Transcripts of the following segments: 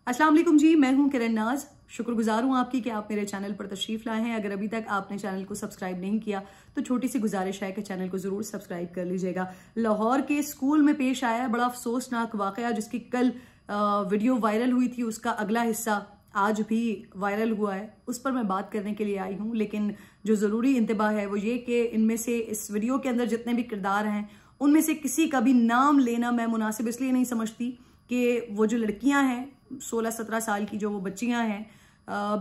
अस्सलाम वालेकुम जी, मैं हूं किरण नाज। शुक्रगुजार हूं आपकी कि आप मेरे चैनल पर तशरीफ लाए हैं। अगर अभी तक आपने चैनल को सब्सक्राइब नहीं किया तो छोटी सी गुजारिश है कि चैनल को जरूर सब्सक्राइब कर लीजिएगा। लाहौर के स्कूल में पेश आया है बड़ा अफसोसनाक वाकया, जिसकी कल वीडियो वायरल हुई थी, उसका अगला हिस्सा आज भी वायरल हुआ है। उस पर मैं बात करने के लिए आई हूँ, लेकिन जो जरूरी इंतबाह है वो ये कि इनमें से इस वीडियो के अंदर जितने भी किरदार हैं उनमें से किसी का भी नाम लेना मैं मुनासिब इसलिए नहीं समझती कि वो जो लड़कियां हैं 16-17 साल की, जो वो बच्चियां हैं,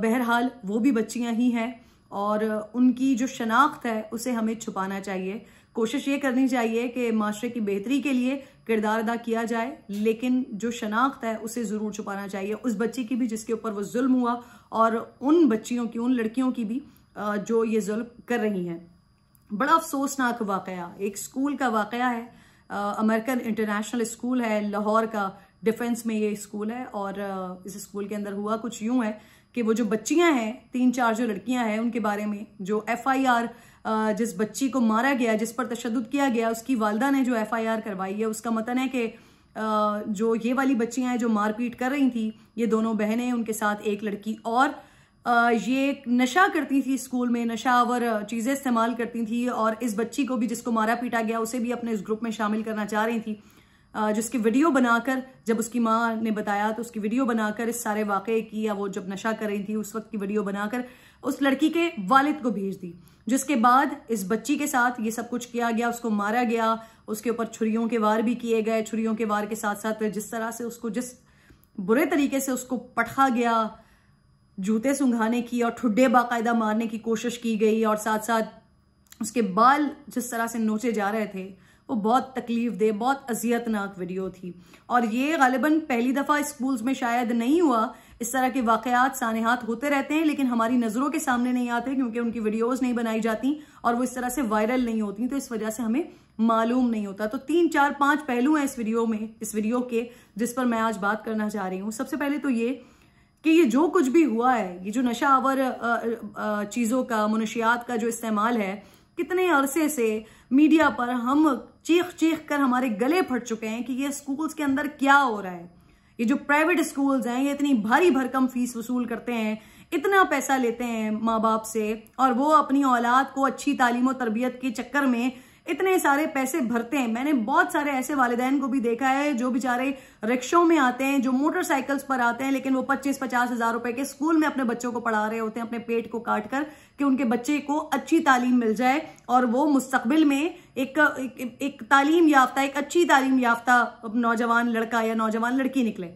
बहरहाल वो भी बच्चियां ही हैं और उनकी जो शनाख्त है उसे हमें छुपाना चाहिए। कोशिश ये करनी चाहिए कि माशरे की बेहतरी के लिए किरदार अदा किया जाए, लेकिन जो शनाख्त है उसे ज़रूर छुपाना चाहिए, उस बच्ची की भी जिसके ऊपर वो जुल्म हुआ और उन बच्चियों की, उन लड़कियों की भी जो ये जुल्म कर रही हैं। बड़ा अफसोसनाक वाकया, एक स्कूल का वाकया है। अमेरिकन इंटरनेशनल स्कूल है, लाहौर का, डिफेंस में ये स्कूल है। और इस स्कूल के अंदर हुआ कुछ यूं है कि वो जो बच्चियां हैं, 3-4 जो लड़कियां हैं, उनके बारे में जो FIR जिस बच्ची को मारा गया, जिस पर तशद्दुद किया गया, उसकी वालिदा ने जो FIR करवाई है, उसका मतन है कि जो ये वाली बच्चियां हैं जो मारपीट कर रही थी, ये दोनों बहनें, उनके साथ एक लड़की और ये नशा करती थी, स्कूल में नशावर चीज़ें इस्तेमाल करती थी और इस बच्ची को भी जिसको मारा पीटा गया उसे भी अपने इस ग्रुप में शामिल करना चाह रही थी। जिसकी वीडियो बनाकर जब उसकी माँ ने बताया तो उसकी वीडियो बनाकर इस सारे वाकये की, या वो जब नशा कर रही थी उस वक्त की वीडियो बनाकर उस लड़की के वालिद को भेज दी, जिसके बाद इस बच्ची के साथ ये सब कुछ किया गया, उसको मारा गया, उसके ऊपर छुरियों के वार भी किए गए। छुरियों के वार के साथ साथ जिस तरह से उसको, जिस बुरे तरीके से उसको पटखा गया, जूते सुंघाने की और ठुड्डे बाकायदा मारने की कोशिश की गई और साथ साथ उसके बाल जिस तरह से नोचे जा रहे थे, वो बहुत तकलीफ दे, बहुत अजियतनाक वीडियो थी। और ये गालिबन पहली दफ़ा स्कूल्स में शायद नहीं हुआ। इस तरह के वाकयात सानेहात होते रहते हैं, लेकिन हमारी नज़रों के सामने नहीं आते क्योंकि उनकी वीडियोस नहीं बनाई जाती और वो इस तरह से वायरल नहीं होती, तो इस वजह से हमें मालूम नहीं होता। तो 3-4-5 पहलू हैं इस वीडियो में, इस वीडियो के, जिस पर मैं आज बात करना चाह रही हूँ। सबसे पहले तो ये कि ये जो कुछ भी हुआ है, ये जो नशावर चीज़ों का, मुनशियात का जो इस्तेमाल है, कितने अरसे से मीडिया पर हम चीख चीख कर हमारे गले फट चुके हैं कि ये स्कूल्स के अंदर क्या हो रहा है। ये जो प्राइवेट स्कूल्स हैं, ये इतनी भारी भरकम फीस वसूल करते हैं, इतना पैसा लेते हैं माँ बाप से, और वो अपनी औलाद को अच्छी तालीम और तरबियत के चक्कर में इतने सारे पैसे भरते हैं। मैंने बहुत सारे ऐसे वालिदैन को भी देखा है जो बेचारे रिक्शों में आते हैं, जो मोटरसाइकिल्स पर आते हैं, लेकिन वो 25-50 हज़ार रुपए के स्कूल में अपने बच्चों को पढ़ा रहे होते हैं, अपने पेट को काट कर, कि उनके बच्चे को अच्छी तालीम मिल जाए और वो मुस्तकबिल में एक तालीम याफ्ता, एक अच्छी तालीम याफ्ता नौजवान लड़का या नौजवान लड़की निकले।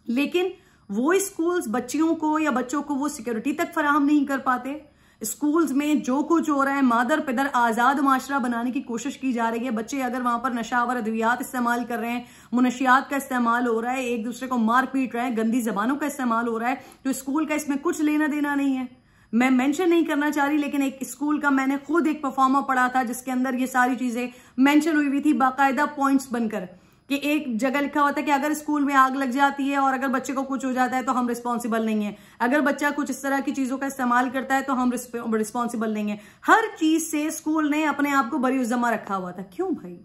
लेकिन वो स्कूल्स बच्चियों को या बच्चों को वो सिक्योरिटी तक फराहम नहीं कर पाते। स्कूल्स में जो कुछ हो रहा है, मादर पिदर आजाद माशरा बनाने की कोशिश की जा रही है। बच्चे अगर वहां पर नशावर अद्वियात इस्तेमाल कर रहे हैं, मुनशियात का इस्तेमाल हो रहा है, एक दूसरे को मार पीट रहे हैं, गंदी जबानों का इस्तेमाल हो रहा है, तो स्कूल का इसमें कुछ लेना देना नहीं है। मैं मेंशन नहीं करना चाह रही, लेकिन एक स्कूल का मैंने खुद एक परफॉर्मा पढ़ा था जिसके अंदर ये सारी चीजें मेंशन हुई थी, बाकायदा पॉइंट्स बनकर, कि एक जगह लिखा हुआ था कि अगर स्कूल में आग लग जाती है और अगर बच्चे को कुछ हो जाता है तो हम रिस्पॉन्सिबल नहीं है, अगर बच्चा कुछ इस तरह की चीजों का इस्तेमाल करता है तो हम रिस्पॉन्सिबल नहीं है। हर चीज से स्कूल ने अपने आप को बरी उज़्ज़मा रखा हुआ था। क्यों भाई?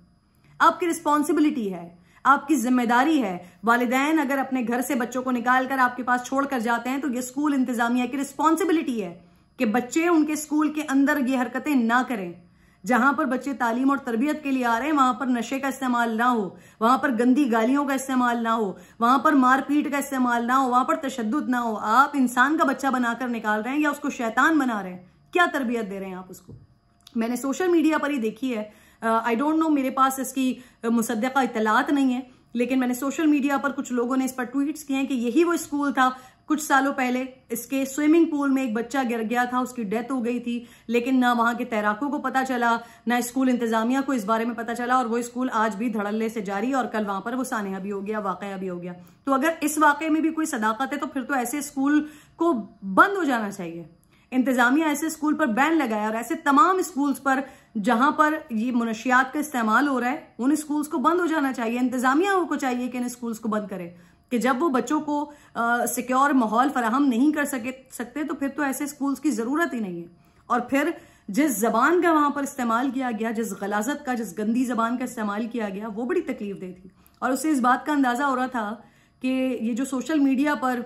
आपकी रिस्पॉन्सिबिलिटी है, आपकी जिम्मेदारी है। वालिदैन अगर अपने घर से बच्चों को निकाल कर आपके पास छोड़कर जाते हैं तो ये स्कूल इंतजामिया की रिस्पॉन्सिबिलिटी है कि बच्चे उनके स्कूल के अंदर ये हरकतें ना करें। जहां पर बच्चे तालीम और तरबियत के लिए आ रहे हैं वहां पर नशे का इस्तेमाल ना हो, वहां पर गंदी गालियों का इस्तेमाल ना हो, वहां पर मारपीट का इस्तेमाल ना हो, वहां पर तशद्दुद ना हो। आप इंसान का बच्चा बनाकर निकाल रहे हैं या उसको शैतान बना रहे हैं? क्या तरबियत दे रहे हैं आप उसको? मैंने सोशल मीडिया पर ही देखी है, आई डोंट नो, मेरे पास इसकी मुसद्दक़ा इत्तलात नहीं है, लेकिन मैंने सोशल मीडिया पर कुछ लोगों ने इस पर ट्वीट्स किए हैं कि यही वो स्कूल था कुछ सालों पहले, इसके स्विमिंग पूल में एक बच्चा गिर गया था, उसकी डेथ हो गई थी, लेकिन ना वहां के तैराकों को पता चला, ना स्कूल इंतजामिया को इस बारे में पता चला, और वो स्कूल आज भी धड़ल्ले से जारी, और कल वहां पर वो सानेहा भी हो गया, वाकया भी हो गया। तो अगर इस वाकये में भी कोई सदाकत है तो फिर तो ऐसे स्कूल को बंद हो जाना चाहिए। इंतजामिया ऐसे स्कूल पर बैन लगाया और ऐसे तमाम स्कूल्स पर जहां पर ये मुनशियात का इस्तेमाल हो रहा है उन स्कूल्स को बंद हो जाना चाहिए। इंतजामिया को चाहिए कि इन स्कूल्स को बंद करे, कि जब वो बच्चों को सिक्योर माहौल फराहम नहीं कर सकते तो फिर तो ऐसे स्कूल्स की जरूरत ही नहीं है। और फिर जिस जबान का वहां पर इस्तेमाल किया गया, जिस गलाजत का, जिस गंदी जबान का इस्तेमाल किया गया, वो बड़ी तकलीफ दे थी। और उससे इस बात का अंदाजा हो रहा था कि ये जो सोशल मीडिया पर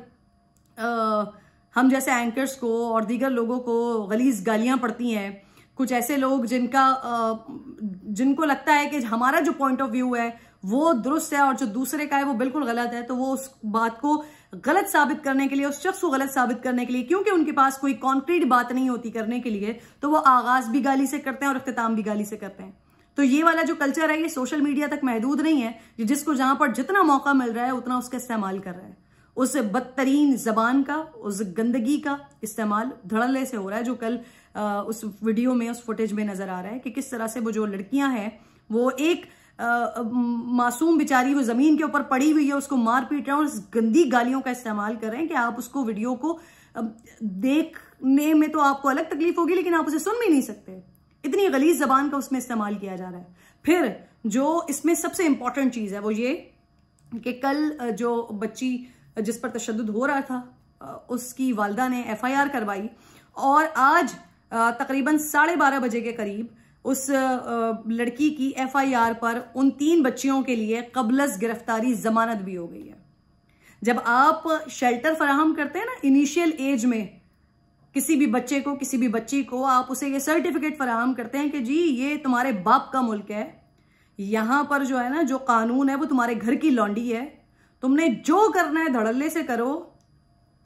हम जैसे एंकर्स को और दीगर लोगों को गलीज गालियां पड़ती हैं, कुछ ऐसे लोग जिनको लगता है कि हमारा जो पॉइंट ऑफ व्यू है वो दुरुस्त है और जो दूसरे का है वो बिल्कुल गलत है, तो वो उस बात को गलत साबित करने के लिए, उस शख्स को गलत साबित करने के लिए, क्योंकि उनके पास कोई कॉन्क्रीट बात नहीं होती करने के लिए, तो वो आगाज भी गाली से करते हैं और इख्तिताम भी गाली से करते हैं। तो ये वाला जो कल्चर है ये सोशल मीडिया तक महदूद नहीं है, जिसको जहां पर जितना मौका मिल रहा है उतना उसका इस्तेमाल कर रहा है। उस बदतरीन जबान का, उस गंदगी का इस्तेमाल धड़ल्ले से हो रहा है, जो कल उस वीडियो में, उस फुटेज में नजर आ रहा है कि किस तरह से वो जो लड़कियां हैं वो एक मासूम बेचारी वो जमीन के ऊपर पड़ी हुई है, उसको मार पीट रहे हैं और उस गंदी गालियों का इस्तेमाल कर रहे हैं कि आप उसको वीडियो को देखने में तो आपको अलग तकलीफ होगी, लेकिन आप उसे सुन भी नहीं सकते। इतनी गलीज जबान का उसमें इस्तेमाल किया जा रहा है। फिर जो इसमें सबसे इंपॉर्टेंट चीज है वो ये कि कल जो बच्ची जिस पर तशद्दुद हो रहा था उसकी वालिदा ने FIR करवाई और आज तकरीबन 12:30 बजे के करीब उस लड़की की FIR पर उन 3 बच्चियों के लिए कबलस गिरफ्तारी जमानत भी हो गई है। जब आप शेल्टर फराहम करते हैं ना इनिशियल एज में किसी भी बच्चे को, किसी भी बच्ची को, आप उसे ये सर्टिफिकेट फराहम करते हैं कि जी ये तुम्हारे बाप का मुल्क है, यहां पर जो है ना जो कानून है वो तुम्हारे घर की लौंडी है, तुमने जो करना है धड़ल्ले से करो,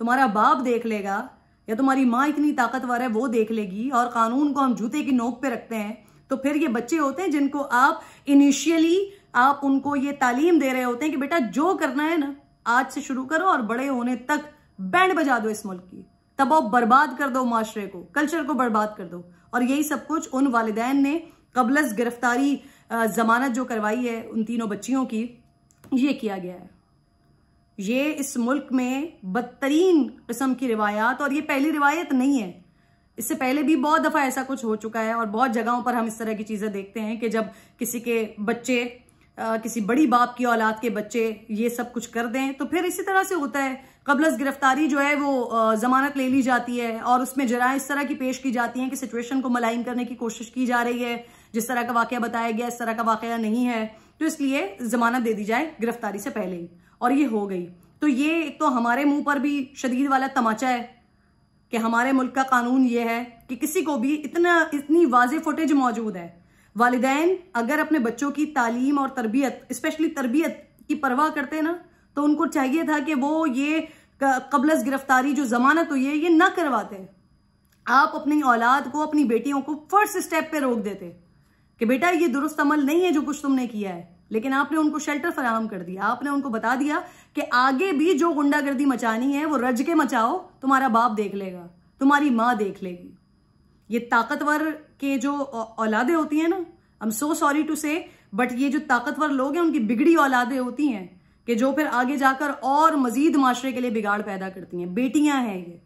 तुम्हारा बाप देख लेगा या तुम्हारी माँ इतनी ताकतवर है वो देख लेगी, और कानून को हम जूते की नोक पे रखते हैं। तो फिर ये बच्चे होते हैं जिनको आप इनिशियली आप उनको ये तालीम दे रहे होते हैं कि बेटा जो करना है ना आज से शुरू करो और बड़े होने तक बैंड बजा दो इस मुल्क की, तबाह बर्बाद कर दो, माशरे को, कल्चर को बर्बाद कर दो। और यही सब कुछ उन वालिदैन ने कबलस गिरफ्तारी जमानत जो करवाई है उन 3 बच्चियों की, ये किया गया है। ये इस मुल्क में बदतरीन किस्म की रिवायात, और ये पहली रिवायत नहीं है, इससे पहले भी बहुत दफा ऐसा कुछ हो चुका है और बहुत जगहों पर हम इस तरह की चीजें देखते हैं कि जब किसी के बच्चे, किसी बड़ी बाप की औलाद के बच्चे ये सब कुछ कर दें तो फिर इसी तरह से होता है। कबलस गिरफ्तारी जो है वो जमानत ले ली जाती है और उसमें जरा इस तरह की पेश की जाती है कि सिचुएशन को मलाइन करने की कोशिश की जा रही है, जिस तरह का वाकया बताया गया इस तरह का वाकया नहीं है, तो इसलिए जमानत दे दी जाए गिरफ्तारी से पहले ही, और ये हो गई। तो ये एक तो हमारे मुंह पर भी शदीद वाला तमाचा है कि हमारे मुल्क का कानून ये है कि किसी को भी इतनी वाज़ेह फुटेज मौजूद है। वालिदैन अगर अपने बच्चों की तालीम और तरबियत, स्पेशली तरबियत की परवाह करते ना, तो उनको चाहिए था कि वो ये कबलस गिरफ्तारी जो जमानत हुई है ये ना करवाते। आप अपनी औलाद को, अपनी बेटियों को फर्स्ट स्टेप पे रोक देते कि बेटा ये दुरुस्त अमल नहीं है जो कुछ तुमने किया है, लेकिन आपने उनको शेल्टर फराहम कर दिया। आपने उनको बता दिया कि आगे भी जो गुंडागर्दी मचानी है वो रज के मचाओ, तुम्हारा बाप देख लेगा, तुम्हारी माँ देख लेगी। ये ताकतवर के जो औलादे होती हैं ना, I am so sorry to say, but ये जो ताकतवर लोग हैं उनकी बिगड़ी औलादे होती हैं कि जो फिर आगे जाकर और मजीद माशरे के लिए बिगाड़ पैदा करती हैं। बेटियां हैं ये,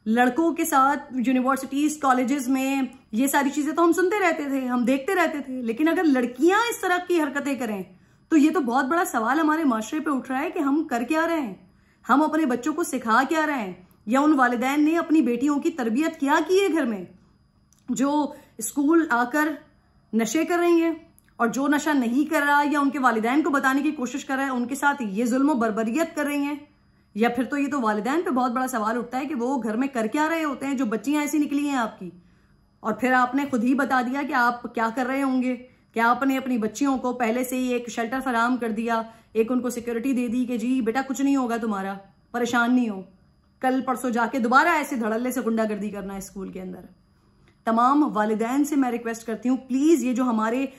लड़कों के साथ यूनिवर्सिटीज, कॉलेजेस में ये सारी चीजें तो हम सुनते रहते थे, हम देखते रहते थे, लेकिन अगर लड़कियां इस तरह की हरकतें करें तो ये तो बहुत बड़ा सवाल हमारे माशरे पे उठ रहा है कि हम कर क्या रहे हैं, हम अपने बच्चों को सिखा क्या रहे हैं, या उन वालिदैन ने अपनी बेटियों की तरबियत क्या की है घर में, जो स्कूल आकर नशे कर रही हैं, और जो नशा नहीं कर रहा या उनके वालिदैन को बताने की कोशिश कर रहा है उनके साथ ये जुल्म बर्बरियत कर रही हैं। या फिर तो ये तो वालिदैन पे बहुत बड़ा सवाल उठता है कि वो घर में कर क्या रहे होते हैं जो बच्चियां ऐसी निकली हैं आपकी, और फिर आपने खुद ही बता दिया कि आप क्या कर रहे होंगे। क्या आपने अपनी बच्चियों को पहले से ही एक शेल्टर फराहम कर दिया, एक उनको सिक्योरिटी दे दी कि जी बेटा कुछ नहीं होगा तुम्हारा, परेशान नहीं हो, कल परसों जाके दोबारा ऐसे धड़ल्ले से गुंडागर्दी करना है स्कूल के अंदर। तमाम वालिदैन से मैं रिक्वेस्ट करती हूँ, प्लीज ये जो हमारे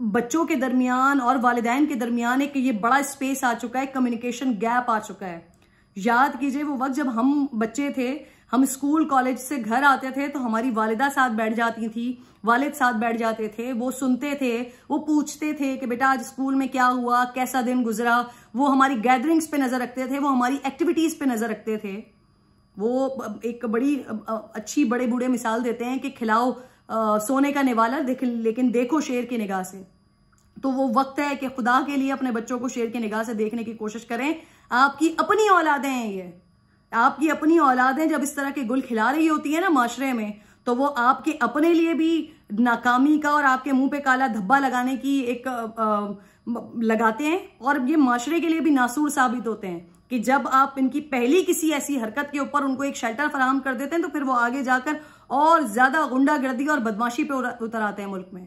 बच्चों के दरमियान और वालिदैन के दरमियान एक ये बड़ा स्पेस आ चुका है, कम्युनिकेशन गैप आ चुका है। याद कीजिए वो वक्त जब हम बच्चे थे, हम स्कूल कॉलेज से घर आते थे तो हमारी वालिदा साथ बैठ जाती थी, वालिद साथ बैठ जाते थे, वो सुनते थे, वो पूछते थे कि बेटा आज स्कूल में क्या हुआ, कैसा दिन गुजरा, वो हमारी गैदरिंग्स पे नजर रखते थे, वो हमारी एक्टिविटीज पे नजर रखते थे। वो एक बड़ी अच्छी बड़े बूढ़े मिसाल देते हैं कि खिलाओ सोने का निवाला लेकिन देखो शेर की निगाह से। तो वो वक्त है कि खुदा के लिए अपने बच्चों को शेर की निगाह से देखने की कोशिश करें। आपकी अपनी औलादें हैं, ये आपकी अपनी औलादें जब इस तरह के गुल खिला रही होती है ना माशरे में, तो वो आपके अपने लिए भी नाकामी का और आपके मुंह पे काला धब्बा लगाने की एक लगाते हैं और ये माशरे के लिए भी नासूर साबित होते हैं कि जब आप इनकी पहली किसी ऐसी हरकत के ऊपर उनको एक शेल्टर फराहम कर देते हैं तो फिर वो आगे जाकर और ज्यादा गुंडागर्दी और बदमाशी पे उतर आते हैं मुल्क में।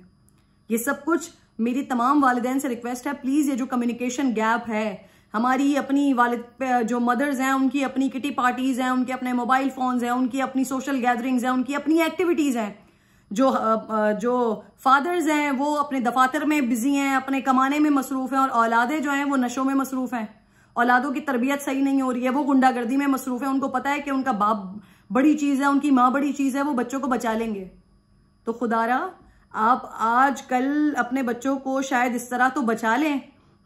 ये सब कुछ मेरी तमाम वालिदैन से रिक्वेस्ट है, प्लीज ये जो कम्युनिकेशन गैप है, हमारी अपनी वालिद जो मदर्स हैं उनकी अपनी किटी पार्टीज हैं, उनके अपने मोबाइल फोन्स हैं, उनकी अपनी सोशल गैदरिंग्स हैं, उनकी अपनी एक्टिविटीज हैं, जो फादर्स हैं वो अपने दफातर में बिजी हैं, अपने कमाने में मसरूफ हैं, और औलादें जो हैं वो नशों में मसरूफ हैं, औलादों की तरबियत सही नहीं हो रही है, वो गुंडागर्दी में मसरूफ है। उनको पता है कि उनका बाप बड़ी चीज है, उनकी माँ बड़ी चीज है, वो बच्चों को बचा लेंगे। तो खुदारा आप आज कल अपने बच्चों को शायद इस तरह तो बचा लें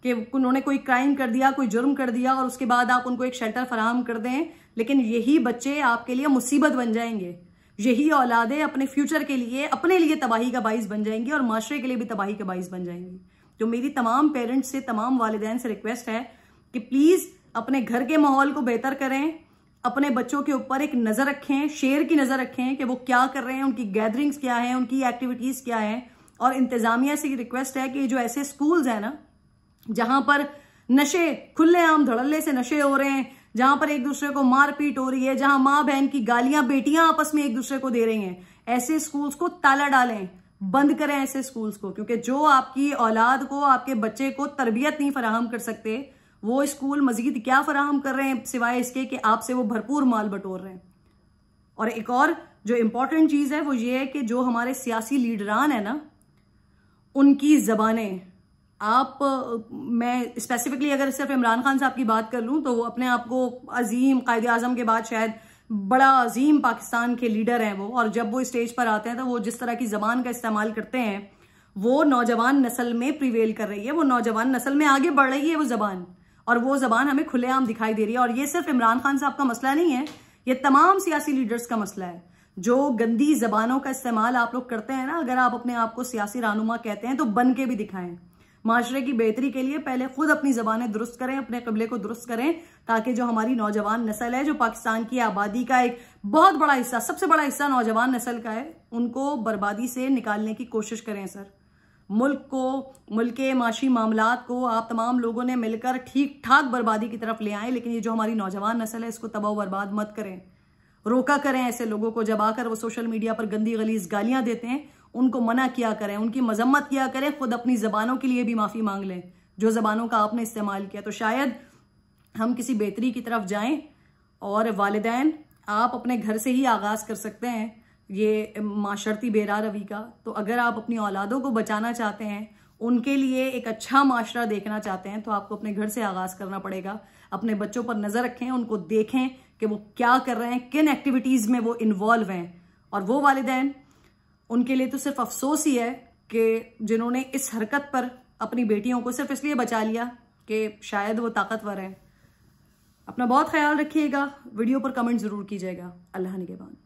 कि उन्होंने कोई क्राइम कर दिया, कोई जुर्म कर दिया, और उसके बाद आप उनको एक शेल्टर फराहम कर दें, लेकिन यही बच्चे आपके लिए मुसीबत बन जाएंगे। यही औलादें अपने फ्यूचर के लिए, अपने लिए तबाही का बाइस बन जाएंगी और माशरे के लिए भी तबाही का बाइस बन जाएंगी। तो मेरी तमाम पेरेंट्स से, तमाम वालिदैन से रिक्वेस्ट है कि प्लीज अपने घर के माहौल को बेहतर करें, अपने बच्चों के ऊपर एक नजर रखें, शेर की नजर रखें कि वो क्या कर रहे हैं, उनकी गैदरिंग्स क्या है, उनकी एक्टिविटीज क्या है। और इंतजामिया से रिक्वेस्ट है कि जो ऐसे स्कूल्स हैं ना जहां पर नशे खुलेआम धड़ल्ले से नशे हो रहे हैं, जहां पर एक दूसरे को मारपीट हो रही है, जहां माँ बहन की गालियां बेटियां आपस में एक दूसरे को दे रही हैं, ऐसे स्कूल्स को ताला डालें, बंद करें ऐसे स्कूल्स को। क्योंकि जो आपकी औलाद को, आपके बच्चे को तरबियत नहीं फराहम कर सकते, वो स्कूल मजीद क्या फराहम कर रहे हैं सिवाय इसके कि आपसे वो भरपूर माल बटोर रहे हैं। और एक और जो इंपॉर्टेंट चीज है वो ये है कि जो हमारे सियासी लीडरान है ना, उनकी जबानें, आप मैं स्पेसिफिकली अगर सिर्फ इमरान खान साहब की बात कर लूं तो वो अपने आप को अजीम कायद आजम के बाद शायद बड़ा अजीम पाकिस्तान के लीडर हैं वो, और जब वो स्टेज पर आते हैं तो वो जिस तरह की जबान का इस्तेमाल करते हैं वो नौजवान नस्ल में प्रिवेल कर रही है, वो नौजवान नस्ल में आगे बढ़ रही है वो जबान, और वो जबान हमें खुलेआम दिखाई दे रही है। और ये सिर्फ इमरान खान साहब का मसला नहीं है, ये तमाम सियासी लीडर्स का मसला है। जो गंदी जबानों का इस्तेमाल आप लोग करते हैं ना, अगर आप अपने आप को सियासी रहनुमा कहते हैं तो बन के भी दिखाएं। माशरे की बेहतरी के लिए पहले खुद अपनी जबानें दुरुस्त करें, अपने कबीले को दुरुस्त करें, ताकि जो हमारी नौजवान नस्ल है, जो पाकिस्तान की आबादी का एक बहुत बड़ा हिस्सा, सबसे बड़ा हिस्सा नौजवान नस्ल का है, उनको बर्बादी से निकालने की कोशिश करें। सर, मुल्क को, मुल्क के माशी मामलात को आप तमाम लोगों ने मिलकर ठीक ठाक बर्बादी की तरफ ले आए, लेकिन ये जो हमारी नौजवान नस्ल है इसको तबाह बर्बाद मत करें, रोका करें ऐसे लोगों को। जब आकर वो सोशल मीडिया पर गंदी गलीज गालियां देते हैं उनको मना किया करें, उनकी मजम्मत किया करें, खुद अपनी जबानों के लिए भी माफी मांग लें जो जबानों का आपने इस्तेमाल किया, तो शायद हम किसी बेहतरी की तरफ जाएं। और वालिदैन, आप अपने घर से ही आगाज कर सकते हैं ये माशरती बेरा रवी का। तो अगर आप अपनी औलादों को बचाना चाहते हैं, उनके लिए एक अच्छा माशरा देखना चाहते हैं, तो आपको अपने घर से आगाज करना पड़ेगा। अपने बच्चों पर नजर रखें, उनको देखें कि वो क्या कर रहे हैं, किन एक्टिविटीज में वो इन्वॉल्व हैं। और वो वालिदैन, उनके लिए तो सिर्फ अफसोस ही है कि जिन्होंने इस हरकत पर अपनी बेटियों को सिर्फ इसलिए बचा लिया कि शायद वो ताकतवर है। अपना बहुत ख्याल रखिएगा, वीडियो पर कमेंट जरूर कीजिएगा। अल्लाह निगहबान।